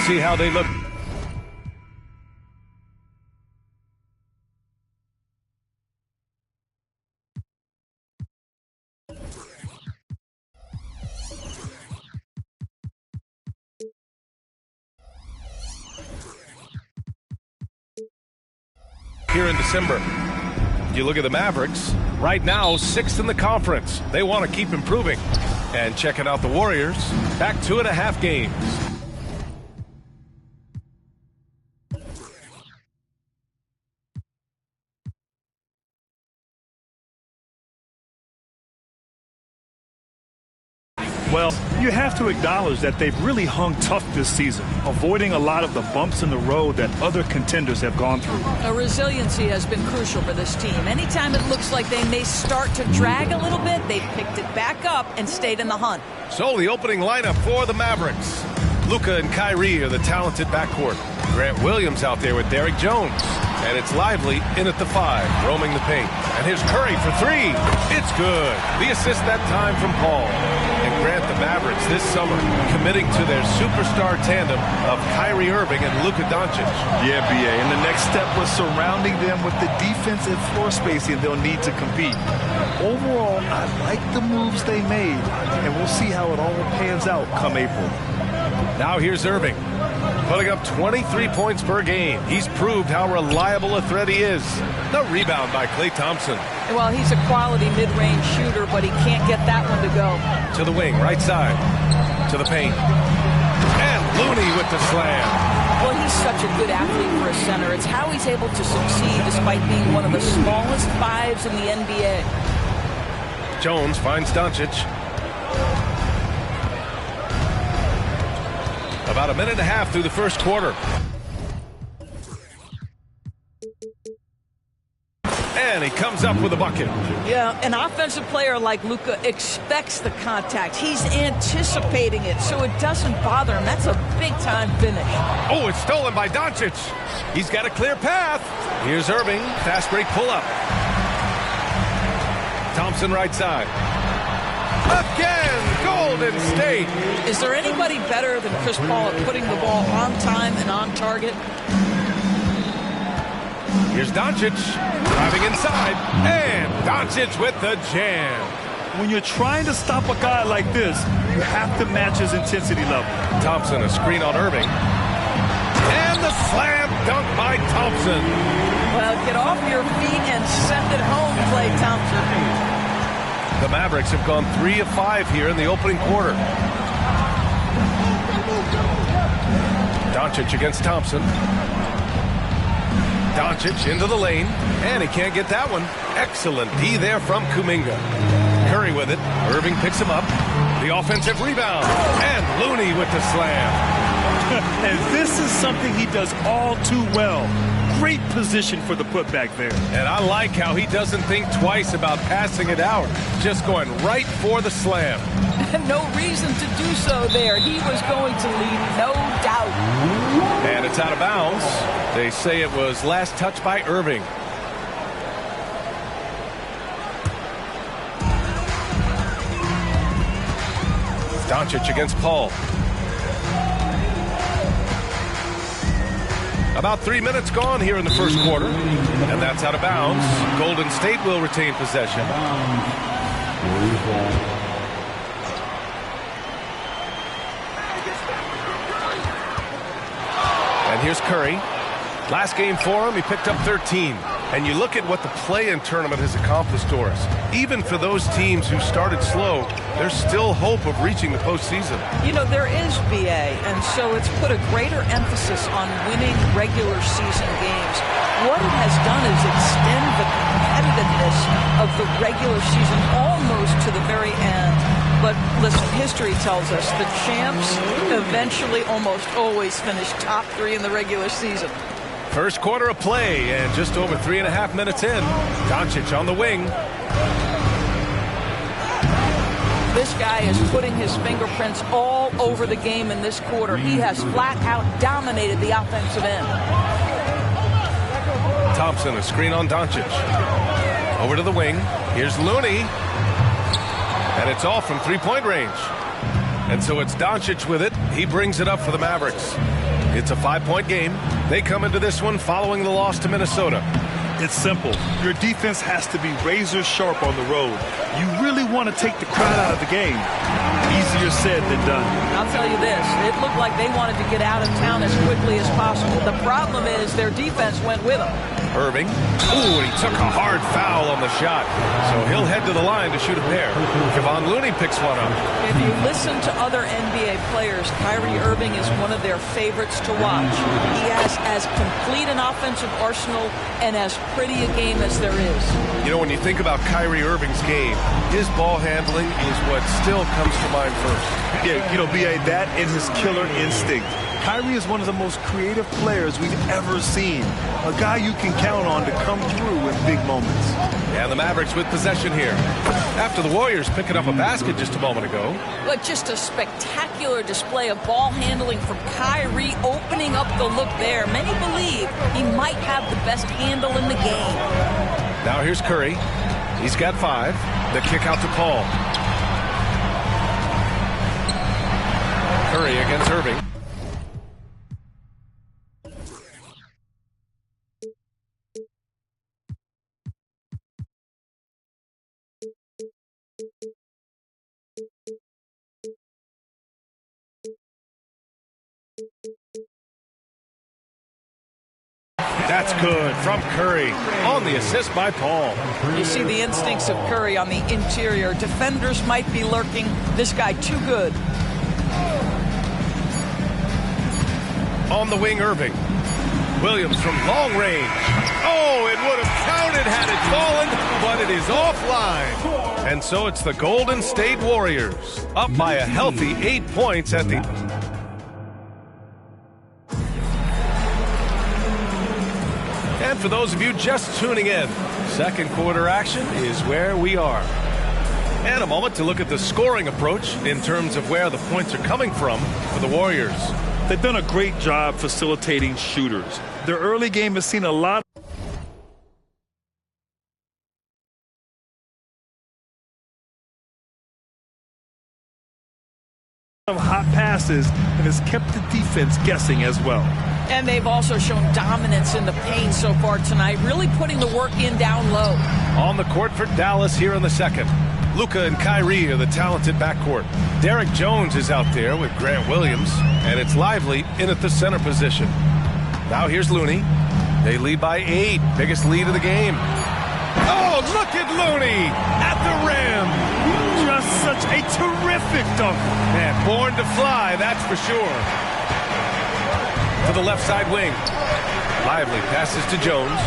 see how they look. Here in December. You look at the Mavericks, right now 6th in the conference. They want to keep improving. And checking out the Warriors, back 2.5 games. Well, you have to acknowledge that they've really hung tough this season, avoiding a lot of the bumps in the road that other contenders have gone through. Resiliency has been crucial for this team. Anytime it looks like they may start to drag a little bit, they've picked it back up and stayed in the hunt. So the opening lineup for the Mavericks. Luka and Kyrie are the talented backcourt. Grant Williams out there with Derrick Jones. And it's Lively in at the 5, roaming the paint. And here's Curry for 3. It's good. The assist that time from Paul. And Grant, the Mavericks this summer committing to their superstar tandem of Kyrie Irving and Luka Doncic. Yeah, B.A. And the next step was surrounding them with the defensive floor spacing they'll need to compete. Overall, I like the moves they made, and we'll see how it all pans out come April. Now here's Irving, putting up 23 points per game. He's proved how reliable a threat he is. The rebound by Klay Thompson. Well, he's a quality mid-range shooter, but he can't get that one to go. To the wing, right side, to the paint. And Looney with the slam. Well, he's such a good athlete for a center. It's how he's able to succeed despite being one of the smallest 5s in the NBA. Jones finds Doncic. About 1.5 minutes through the first quarter. And he comes up with a bucket. Yeah, an offensive player like Luka expects the contact. He's anticipating it, so it doesn't bother him. That's a big-time finish. Oh, it's stolen by Doncic. He's got a clear path. Here's Irving. Fast break pull-up. Thompson right side. Again, Golden State. Is there anybody better than Chris Paul at putting the ball on time and on target? Here's Doncic driving inside, and Doncic with the jam. When you're trying to stop a guy like this, you have to match his intensity level. Thompson, a screen on Irving. And the slam dunk by Thompson. Well, get off your feet and send it home, Klay Thompson. The Mavericks have gone 3 of 5 here in the opening quarter. Doncic against Thompson. Doncic into the lane, and he can't get that one. Excellent D there from Kuminga. Curry with it. Irving picks him up. The offensive rebound, and Looney with the slam. And this is something he does all too well. Great position for the putback there. And I like how he doesn't think twice about passing it out. Just going right for the slam. No reason to do so there. He was going to lead, no doubt. And it's out of bounds. They say it was last touched by Irving. Doncic against Paul. About 3 minutes gone here in the first quarter. And that's out of bounds. Golden State will retain possession. And here's Curry. Last game for him, he picked up 13. And you look at what the play-in tournament has accomplished, Doris. Even for those teams who started slow, there's still hope of reaching the postseason. You know, there is, B.A., and so it's put a greater emphasis on winning regular season games. What it has done is extend the competitiveness of the regular season almost to the very end. But listen, history tells us the champs eventually almost always finish top 3 in the regular season. First quarter of play, and just over 3.5 minutes in. Doncic on the wing. This guy is putting his fingerprints all over the game in this quarter. He has flat out dominated the offensive end. Thompson, a screen on Doncic. Over to the wing. Here's Looney. And it's all from three-point range. And so it's Doncic with it. He brings it up for the Mavericks. It's a 5-point game. They come into this one following the loss to Minnesota. It's simple. Your defense has to be razor sharp on the road. You really want to take the crowd out of the game. Easier said than done. I'll tell you this. It looked like they wanted to get out of town as quickly as possible. The problem is their defense went with them. Irving. Ooh, and he took a hard foul on the shot. So he'll head to the line to shoot a pair. Kevon Looney picks one up. If you listen to other NBA players, Kyrie Irving is one of their favorites to watch. He has as complete an offensive arsenal and as pretty a game as there is. You know, when you think about Kyrie Irving's game, his ball handling is what still comes to mind first. Yeah, you know, B.A., that and his killer instinct. Kyrie is one of the most creative players we've ever seen. A guy you can count on to come through in big moments. And the Mavericks with possession here. After the Warriors picking up a basket just a moment ago. But just a spectacular display of ball handling from Kyrie, opening up the look there. Many believe he might have the best handle in the game. Now here's Curry. He's got 5. The kick out to Paul. Curry against Irving. That's good from Curry on the assist by Paul. You see the instincts of Curry on the interior. Defenders might be lurking. This guy too good. On the wing, Irving. Williams from long range. Oh, it would have counted had it fallen, but it is offline. And so it's the Golden State Warriors up by a healthy 8 points at the... And for those of you just tuning in, second quarter action is where we are. And a moment to look at the scoring approach in terms of where the points are coming from for the Warriors. They've done a great job facilitating shooters. Their early game has seen a lot of hot passes and has kept the defense guessing as well. And they've also shown dominance in the paint so far tonight, really putting the work in down low. On the court for Dallas here in the second. Luka and Kyrie are the talented backcourt. Derek Jones is out there with Grant Williams, and it's Lively in at the center position. Now here's Looney. They lead by 8, biggest lead of the game. Oh, look at Looney at the rim. Just such a terrific dunk. Man, born to fly, that's for sure. To the left side wing. Lively passes to Jones.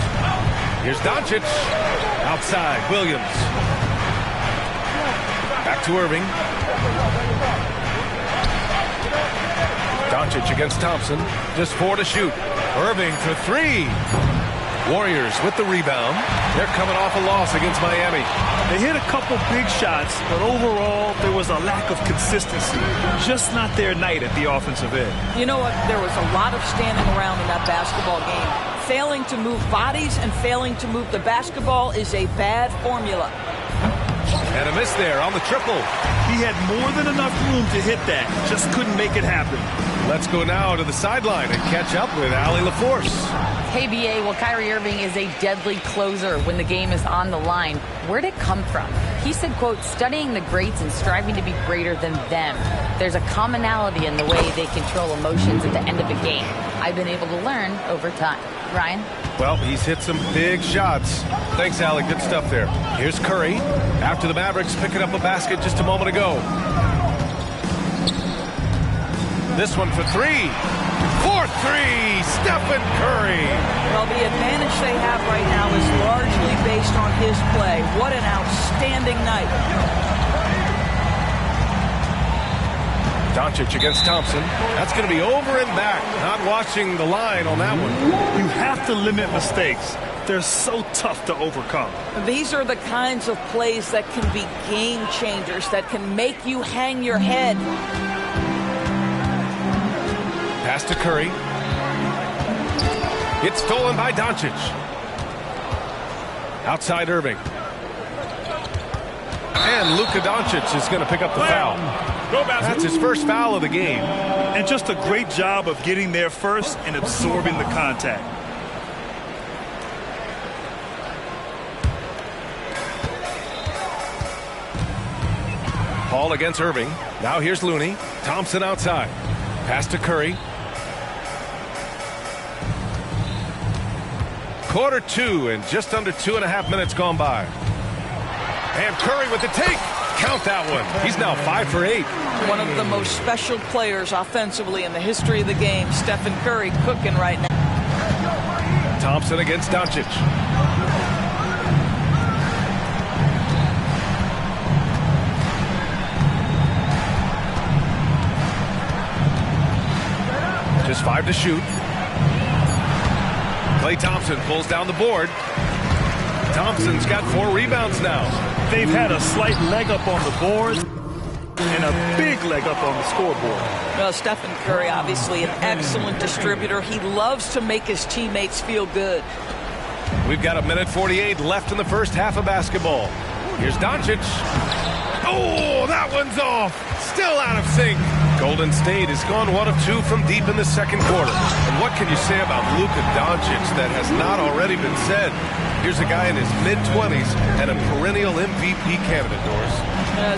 Here's Doncic. Outside, Williams. Back to Irving. Doncic against Thompson. Just 4 to shoot. Irving for 3. Warriors with the rebound. They're coming off a loss against Miami. They hit a couple big shots, but overall there was a lack of consistency. Just not their night at the offensive end. You know what? There was a lot of standing around in that basketball game. Failing to move bodies and failing to move the basketball is a bad formula. And a miss there on the triple. He had more than enough room to hit that. Just couldn't make it happen. Let's go now to the sideline and catch up with Allie LaForce. Hey, BA, well, Kyrie Irving is a deadly closer when the game is on the line. Where'd it come from? He said, quote, studying the greats and striving to be greater than them. There's a commonality in the way they control emotions at the end of a game. I've been able to learn over time. Ryan? Well, he's hit some big shots. Thanks, Allie. Good stuff there. Here's Curry. After the Mavericks picking up a basket just a moment ago. This one for 3. For 3, Stephen Curry. Well, the advantage they have right now is largely based on his play. What an outstanding night. Doncic against Thompson. That's going to be over and back. Not watching the line on that one. You have to limit mistakes. They're so tough to overcome. These are the kinds of plays that can be game changers, that can make you hang your head. Pass to Curry. It's stolen by Doncic. Outside Irving. And Luka Doncic is going to pick up the foul. That's his first foul of the game. And just a great job of getting there first and absorbing the contact. Paul against Irving. Now here's Looney. Thompson outside. Pass to Curry. Quarter two and just under 2.5 minutes gone by. And Curry with the take. Count that one. He's now 5 for 8. One of the most special players offensively in the history of the game. Stephen Curry cooking right now. Thompson against Doncic. Just 5 to shoot. Klay Thompson pulls down the board. Thompson's got 4 rebounds now. They've had a slight leg up on the board and a big leg up on the scoreboard. Well, Stephen Curry, obviously an excellent distributor. He loves to make his teammates feel good. We've got 1:48 left in the first half of basketball. Here's Doncic. Oh, that one's off. Still out of sync. Golden State has gone 1 of 2 from deep in the second quarter. And what can you say about Luka Doncic that has not already been said? Here's a guy in his mid-20s and a perennial MVP candidate, Doris.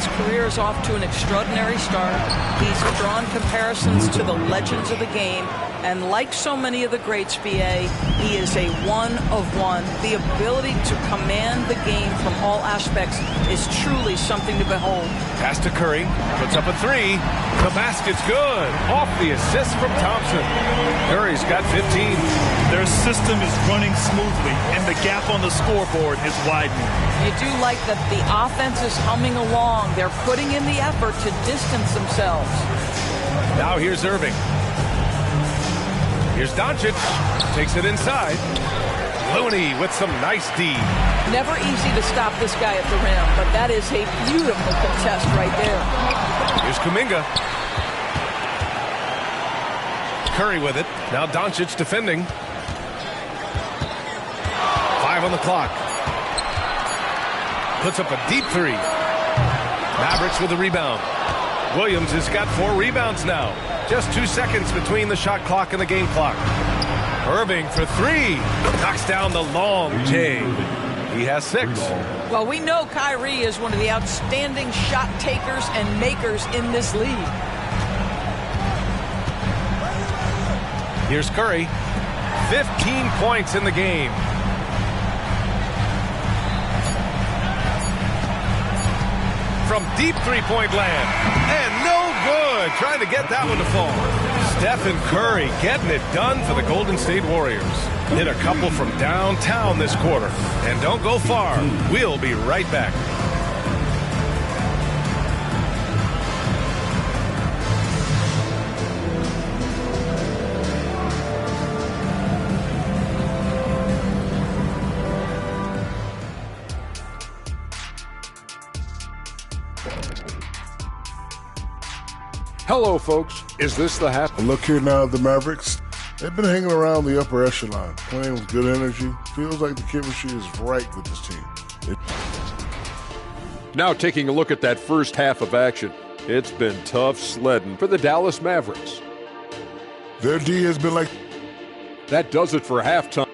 His career is off to an extraordinary start. He's drawn comparisons to the legends of the game. And like so many of the greats, BA, he is a one of one. The ability to command the game from all aspects is truly something to behold. Pass to Curry. Puts up a 3. The basket's good. Off the assist from Thompson. Curry's got 15. Their system is running smoothly, and the gap on the scoreboard is widening. You do like that the offense is humming along. They're putting in the effort to distance themselves. Now here's Irving. Here's Doncic. Takes it inside. Looney with some nice D. Never easy to stop this guy at the rim, but that is a beautiful contest right there. Here's Kuminga. Curry with it. Now Doncic defending. 5 on the clock. Puts up a deep 3. Mavericks with the rebound. Williams has got 4 rebounds now. Just 2 seconds between the shot clock and the game clock. Irving for 3. Knocks down the long J. He has 6. Well, we know Kyrie is one of the outstanding shot takers and makers in this league. Here's Curry. 15 points in the game. From deep three-point land. And no good. Trying to get that one to fall. Stephen Curry getting it done for the Golden State Warriors. Hit a couple from downtown this quarter. And don't go far. We'll be right back. Hello, folks. Is this the happen? Look here now, the Mavericks. They've been hanging around the upper echelon, playing with good energy. Feels like the chemistry is right with this team. Now taking a look at that first half of action. It's been tough sledding for the Dallas Mavericks. Their D has been like... That does it for halftime.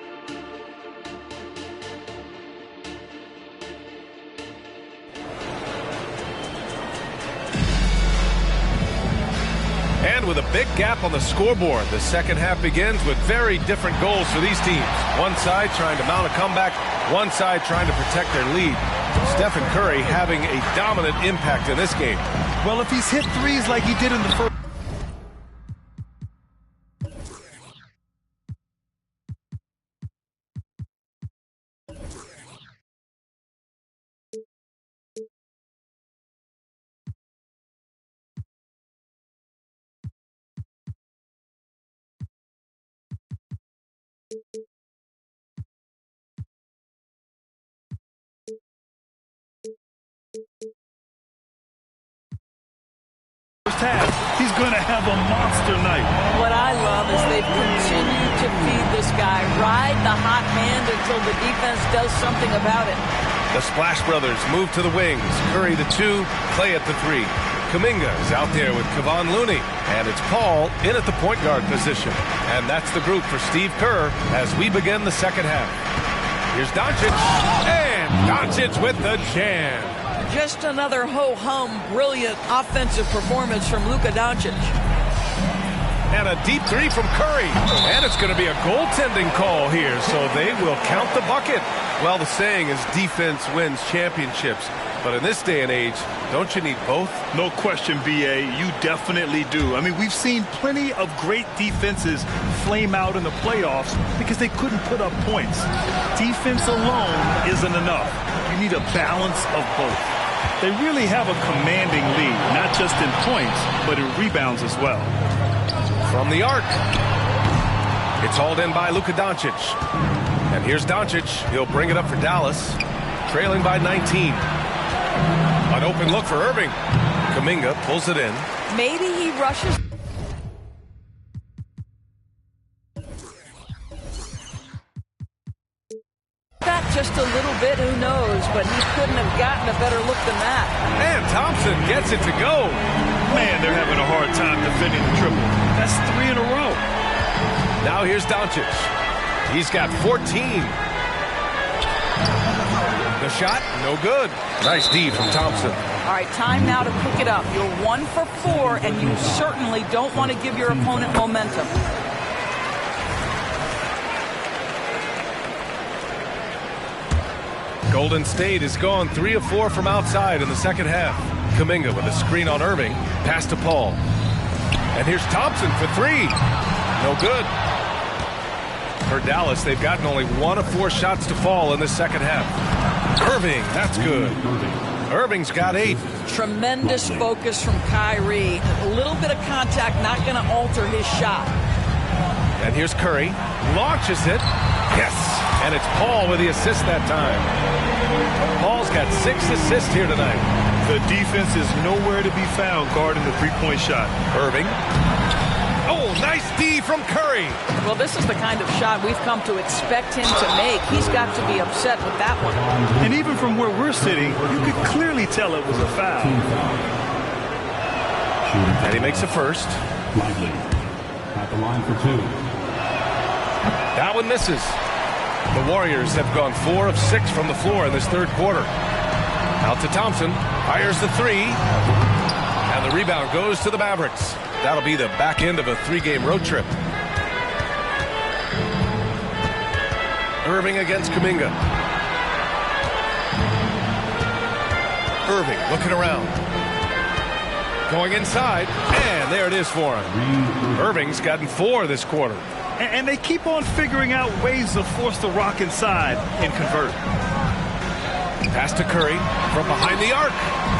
And with a big gap on the scoreboard, the second half begins with very different goals for these teams. One side trying to mount a comeback, one side trying to protect their lead. Stephen Curry having a dominant impact in this game. Well, if he's hit threes like he did in the first... half, he's going to have a monster night. What I love is they've continued to feed this guy, ride the hot hand until the defense does something about it. The Splash Brothers move to the wings. Curry the 2, Klay at the 3. Kuminga is out there with Kevon Looney, and it's Paul in at the point guard position. And that's the group for Steve Kerr as we begin the second half. Here's Doncic, and Doncic with the jam. Just another ho-hum, brilliant offensive performance from Luka Doncic. And a deep three from Curry. And it's going to be a goaltending call here, so they will count the bucket. Well, the saying is defense wins championships. But in this day and age, don't you need both? No question, B.A. You definitely do. I mean, we've seen plenty of great defenses flame out in the playoffs because they couldn't put up points. Defense alone isn't enough. You need a balance of both. They really have a commanding lead, not just in points, but in rebounds as well. From the arc. It's hauled in by Luka Doncic. And here's Doncic. He'll bring it up for Dallas, trailing by 19. An open look for Irving. Kuminga pulls it in. Maybe he rushes. That just a little bit, who knows, but he couldn't have gotten a better look than that. And Thompson gets it to go. Man, they're having a hard time defending the triple. That's 3 in a row. Now here's Doncic. He's got 14. The shot, no good. Nice D from Thompson. All right, time now to pick it up. You're 1 for 4, and you certainly don't want to give your opponent momentum. Golden State has gone 3 of 4 from outside in the second half. Kuminga with a screen on Irving. Pass to Paul. And here's Thompson for 3. No good. For Dallas, they've gotten only 1 of 4 shots to fall in the second half. Irving, that's good. Irving's got 8. Tremendous focus from Kyrie. A little bit of contact, not going to alter his shot. And here's Curry. Launches it. Yes. And it's Paul with the assist that time. Paul's got 6 assists here tonight. The defense is nowhere to be found guarding the three-point shot. Irving. Oh, nice D from Curry. Well, this is the kind of shot we've come to expect him to make. He's got to be upset with that one. And even from where we're sitting, you could clearly tell it was a foul. And he makes a first. Lively at the line for 2. That one misses. The Warriors have gone 4 of 6 from the floor in this third quarter. Out to Thompson. Fires the 3. And the rebound goes to the Mavericks. That'll be the back end of a 3-game road trip. Irving against Kuminga. Irving looking around. Going inside. And there it is for him. Irving's gotten 4 this quarter. And they keep on figuring out ways to force the rock inside and convert. Pass to Curry from behind the arc.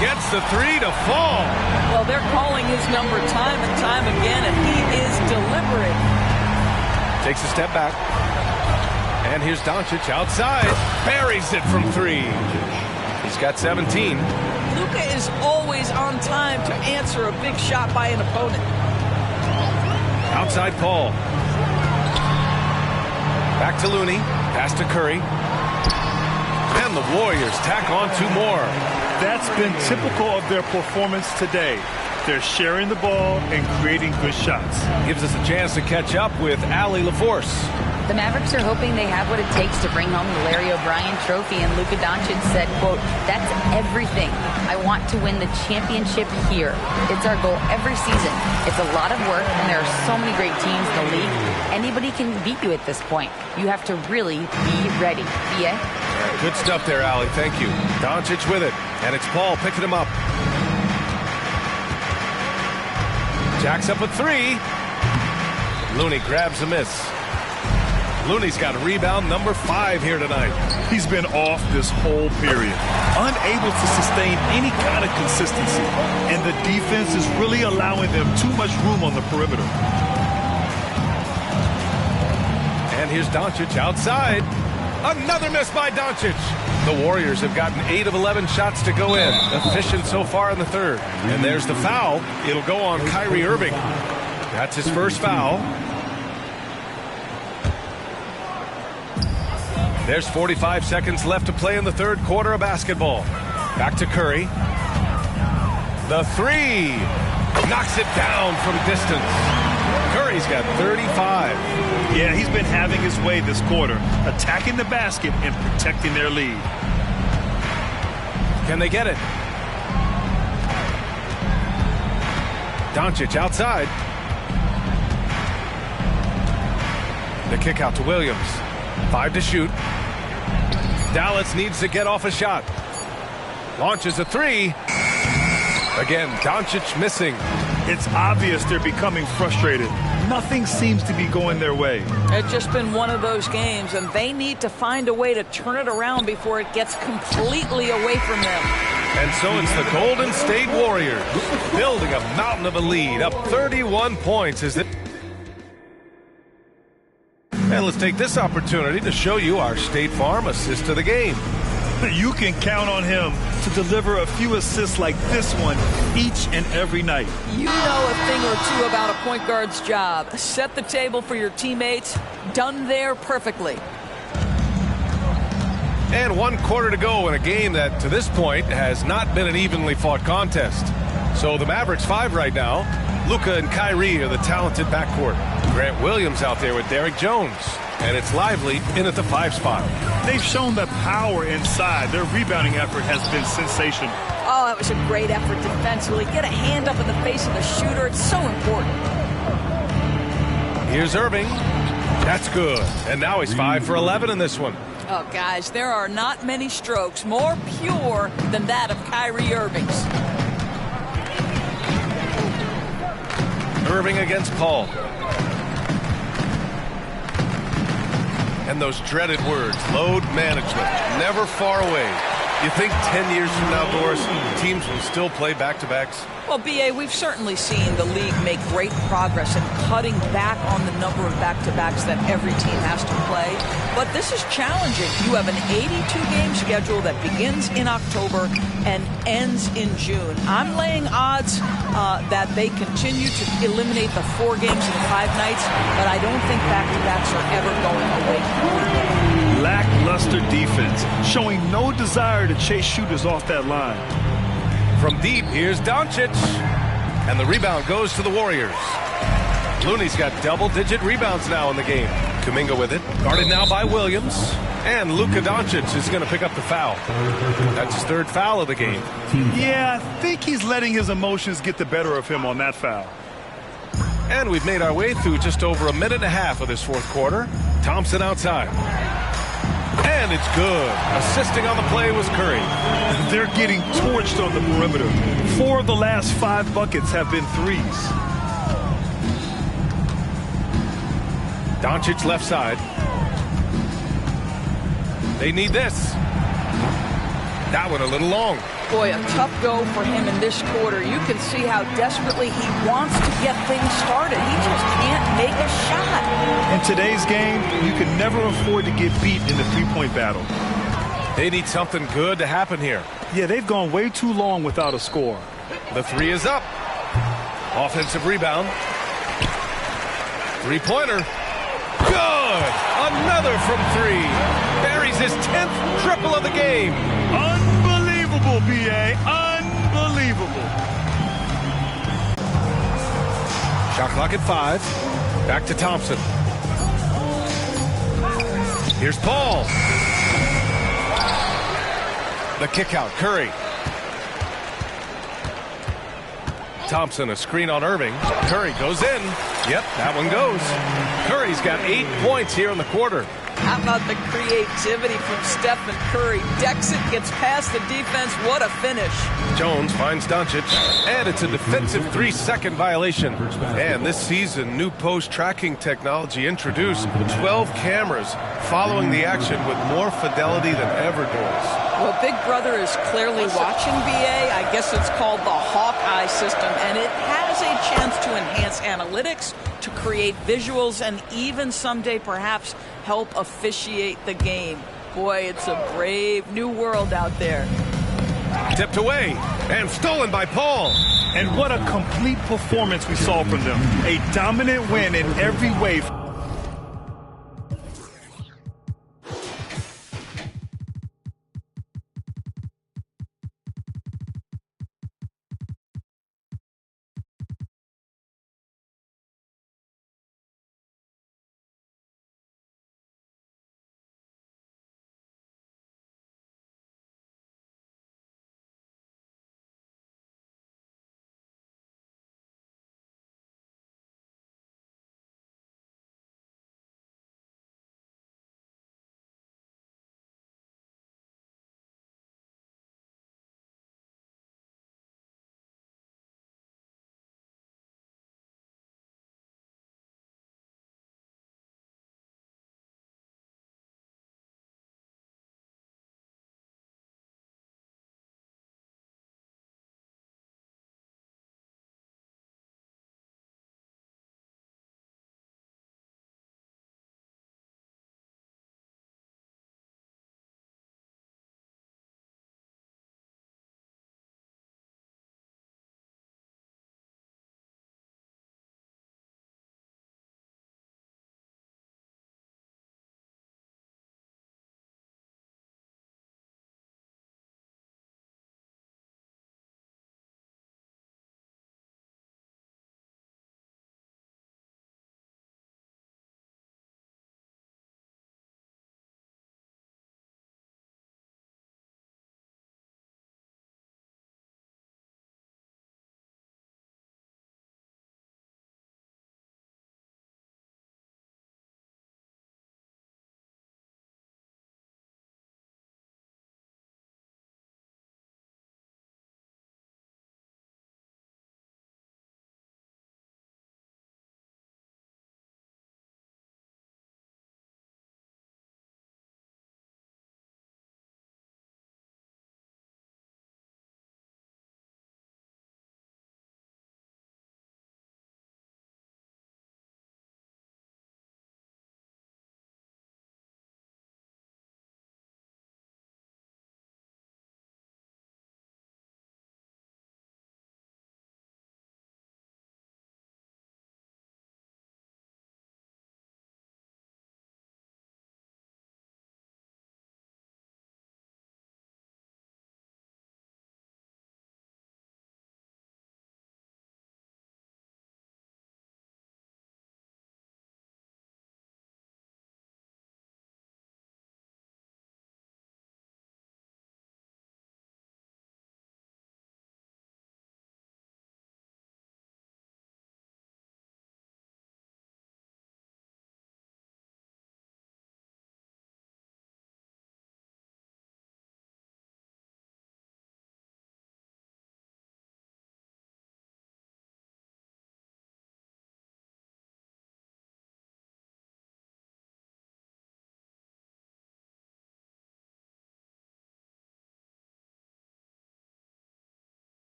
Gets the 3 to fall. Well, they're calling his number time and time again, and he is deliberate. Takes a step back. And here's Doncic outside. Buries it from 3. He's got 17. Luka is always on time to answer a big shot by an opponent. Outside Paul. Back to Looney. Pass to Curry. And the Warriors tack on 2 more. That's been typical of their performance today. They're sharing the ball and creating good shots. Gives us a chance to catch up with Allie LaForce. The Mavericks are hoping they have what it takes to bring home the Larry O'Brien trophy, and Luka Doncic said, quote, "That's everything. I want to win the championship here. It's our goal every season. It's a lot of work, and there are so many great teams in the league. Anybody can beat you at this point. You have to really be ready." B.A.? Good stuff there, Allie. Thank you. Doncic with it. And it's Paul picking him up. Jacks up a 3. Looney grabs a miss. Looney's got rebound number 5 here tonight. He's been off this whole period, unable to sustain any kind of consistency, and the defense is really allowing them too much room on the perimeter. And here's Doncic outside. Another miss by Doncic. The Warriors have gotten 8 of 11 shots to go in. Efficient so far in the third. And there's the foul. It'll go on Kyrie Irving. That's his first foul. There's 45 seconds left to play in the third quarter of basketball. Back to Curry. The three. Knocks it down from distance. Curry's got 35. Yeah, he's been having his way this quarter, attacking the basket and protecting their lead. Can they get it? Doncic outside. The kick out to Williams. 5 to shoot. Dallas needs to get off a shot. Launches a three. Again, Doncic missing. It's obvious they're becoming frustrated. Nothing seems to be going their way. It's just been one of those games, and they need to find a way to turn it around before it gets completely away from them. And so it's the Golden State Warriors building a mountain of a lead, up 31 points. And let's take this opportunity to show you our State Farm assist of the game. You can count on him to deliver a few assists like this one each and every night. You know a thing or two about a point guard's job. Set the table for your teammates. Done there perfectly. And 1 quarter to go in a game that, to this point, has not been an evenly fought contest. So the Mavericks 5 right now. Luka and Kyrie are the talented backcourt. Grant Williams out there with Derrick Jones. And it's Lively in at the 5 spot. They've shown the power inside. Their rebounding effort has been sensational. Oh, that was a great effort defensively. Get a hand up in the face of the shooter. It's so important. Here's Irving. That's good. And now he's 5 for 11 in this one. Oh, guys, there are not many strokes more pure than that of Kyrie Irving's. Irving against Paul. And those dreaded words, load management, never far away. You think 10 years from now, Doris, teams will still play back-to-backs? Well, B.A., we've certainly seen the league make great progress in cutting back on the number of back-to-backs that every team has to play. But this is challenging. You have an 82-game schedule that begins in October and ends in June. I'm laying odds that they continue to eliminate the 4 games in 5 nights, but I don't think back-to-backs are ever going away completely. Lackluster defense, showing no desire to chase shooters off that line. From deep, here's Doncic. And the rebound goes to the Warriors. Looney's got double-digit rebounds now in the game. Kuminga with it. Guarded now by Williams. And Luka Doncic is going to pick up the foul. That's his 3rd foul of the game. Yeah, I think he's letting his emotions get the better of him on that foul. And we've made our way through just over a minute and a half of this 4th quarter. Thompson outside. And it's good. Assisting on the play was Curry. They're getting torched on the perimeter. 4 of the last 5 buckets have been threes. Doncic left side. They need this. That one a little long. Boy, a tough go for him in this quarter. You can see how desperately he wants to get things started. He just can't make a shot. In today's game, you can never afford to get beat in the three-point battle. They need something good to happen here. Yeah, they've gone way too long without a score. The 3 is up. Offensive rebound. 3-pointer. Good! Another from 3. Buries his 10th triple of the game. Unbelievable, B.A. Unbelievable. Shot clock at 5. Back to Thompson. Here's Paul. The kick out, Curry. Thompson, a screen on Irving. Curry goes in. Yep, that one goes. Curry's got 8 points here in the quarter. How about the creativity from Stephen Curry? Decks it, gets past the defense. What a finish. Jones finds Doncic, and it's a defensive 3-second violation. And this season, new post-tracking technology introduced 12 cameras following the action with more fidelity than ever, Doris. Well, Big Brother is clearly watching, B.A. I guess it's called the Hawkeye system, and it has a chance to enhance analytics, to create visuals, and even someday perhaps help officiate the game. Boy, it's a brave new world out there. Tipped away and stolen by Paul. And what a complete performance we saw from them. A dominant win in every way.